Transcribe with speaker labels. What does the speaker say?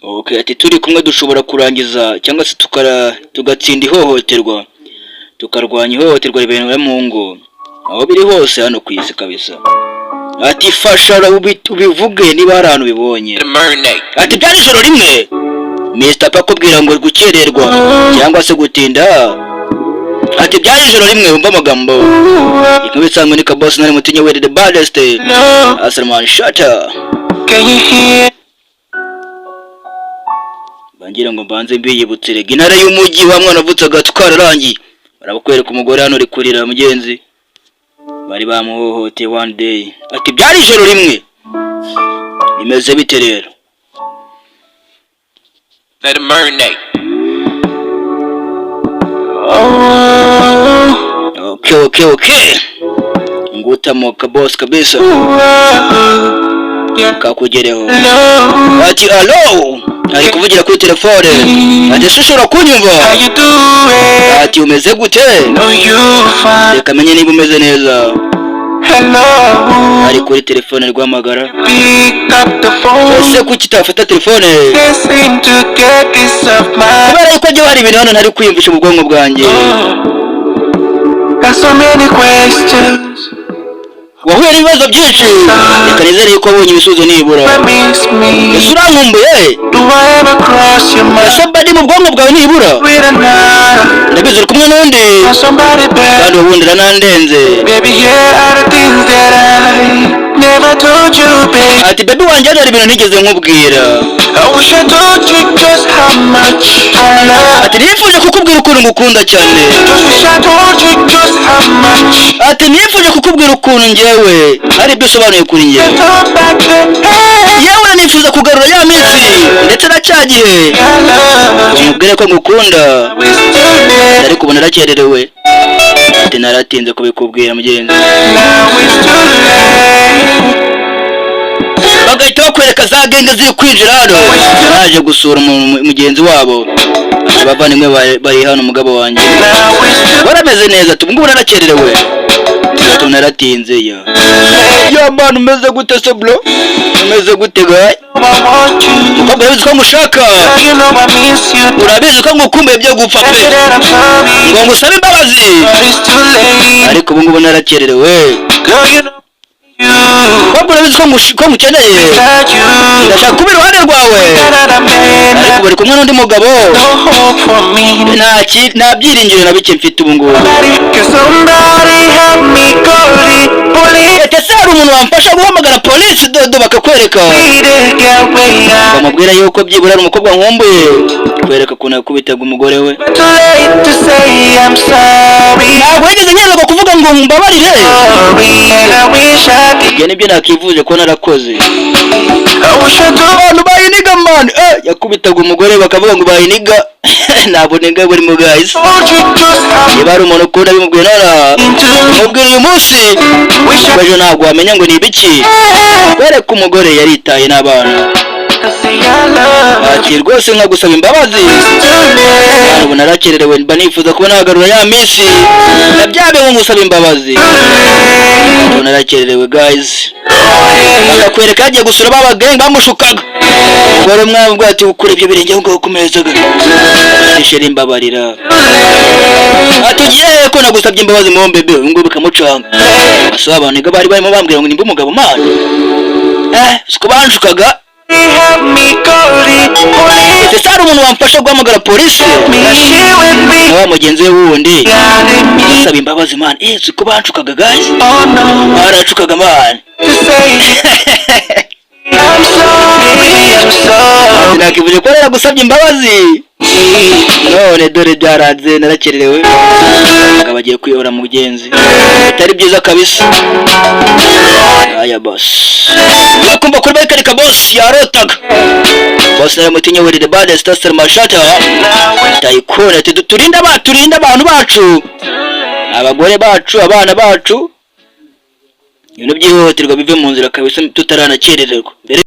Speaker 1: Okay, ati turi kumwe dushobora kurangiza cyangwa se tugatsinda ihohoterwa, tukarwanya ihohoterwa ribera mu ngo aho biri hose hano ku isi kabisa. Ati fasha ubivuge niba hari ahantu bibonye. Ati byari ijoro rimwe Mr. Pako kubwira ngo gukererwa cyangwa se gutinda. Ati byari ijoro rimwe umva amagambo inkuru isanzwe ni Kaboss nari mutinye we the baddest Asman Shata.
Speaker 2: Can you hear?
Speaker 1: Bangira ngo mbanze mbiyibutse rega intara y'umujyi wa mwana avutse agatwara rangi barabakwereka umugore hano uri kurira mugenzi bari bamuhohoteye one day. Ati byari ijoro rimwe imeze bite rero?
Speaker 2: Let it marinate.
Speaker 1: Okay. Ngutamo Kaboss kabisa. Kakugereho. Ati allo ari kuvugira kuri telefone. Ati shishura kunyumva. Ati umeze gute? Reka menye niba umeze neza. Ari kuri telefone rwamagara. Ese kuki utafata telefone? Kubera yuko ajya hari ibintu hano ntari kwiyumvisha mu bwonko bwanjye. Wahuye n'ibibazo byinshi reka nizere yuko wabonye ibisubizo nibura. Ese urankumbuye? Ese bari mu bwonko bwawe nibura? Ndabizi uri kumwe n'undi kandi ubundi ranandenze. Ati baby wanjye hari ibintu ntigeze nkubwira. Ati nifuje kukubwira ukuntu ngukunda cyane. Ati nifuje kukubwira ukuntu njyewe hari ibyo usobanuye kuri njye. Yewe nifuza kugarura ya minsi ndetse na cya gihe umubwire ko ngukunda ariko ubu narakererewe. Ati naratinze kubikubwira mugenzi. Bagahita bakwereka za genge ziri kwinjira hano naje gusura mugenzi wabo. Ati bavandimwe bari hano umugabo wanjye barameze neza tubungu narakererewe. Ati naratinze ya man umeze gute se bro? Umeze gute guy? Mukobwa yabizi ko ngushaka. Urabizi ko ngukumbuye byo gupfa pe. Ngo ngusabe imbabazi ariko ubu ngubu narakererewe. Wabwo urabizi ko ngukeneye. Ndashaka kuba iruhande rwawe ariko bari kumwe n'undi mugabo nta byiringiro na bike mfite ubu ngubu. Ese hari umuntu wamfasha guhamagara polisi dodo bakakwereka bamubwira yuko byibura ari umukobwa nkumbuye kwereka ukuntu yakubitaga umugore we. Ntabwo yigeze nyemererwa kuvuga ngo mbabarire. Ibyo nibyo nakivuje ko narakoze. Abantu bayiniga man yakubitaga umugore bakavuga ngo bayiniga. Ntabwo niga buri mu guys. Niba ari umuntu ukunda bimubwiye nara mubwira uyu munsi ejo ntabwo wamenya ngo ni ibiki. Kwereka umugore yaritaye n'abana. Ati rwose nkagusaba imbabazi ubu narakererewe mba nifuza kubona nagarura ya minsi nabyabe ngo ngusaba imbabazi. Ubu narakererewe guys. Akakwereka yagiye gusura baba gang bamushukaga umugore mwabwo ati ukure ibyo birenge ngo kumezaga. Isheri imbabarira. Ati ugiye ko nagusabye imbabazi mu bebe ngo bikamucanga. Asaba abantu bari barimo bambwira ngo nimba umugabo mana siko banshukaga. Ese hari umuntu wamfasha guhamagara polisi na mugenzi we wundi asaba imbabazi man. Siko banshukaga guys. Baranshukaga man. Nakivuje ko yaragusabye imbabazi none dore byaranze narakererewe. Bagiye kwiyora mugenzi bitari byiza kabisa. Aya boss yakumva kuri bike Kaboss yarotaga. Boss nari mutinye we the baddest Asman Shata tayikora. Ati turinda abantu bacu abagore bacu abana bacu ibintu by'ihohoterwa bive mu nzira kabisa tutaranakerererwa.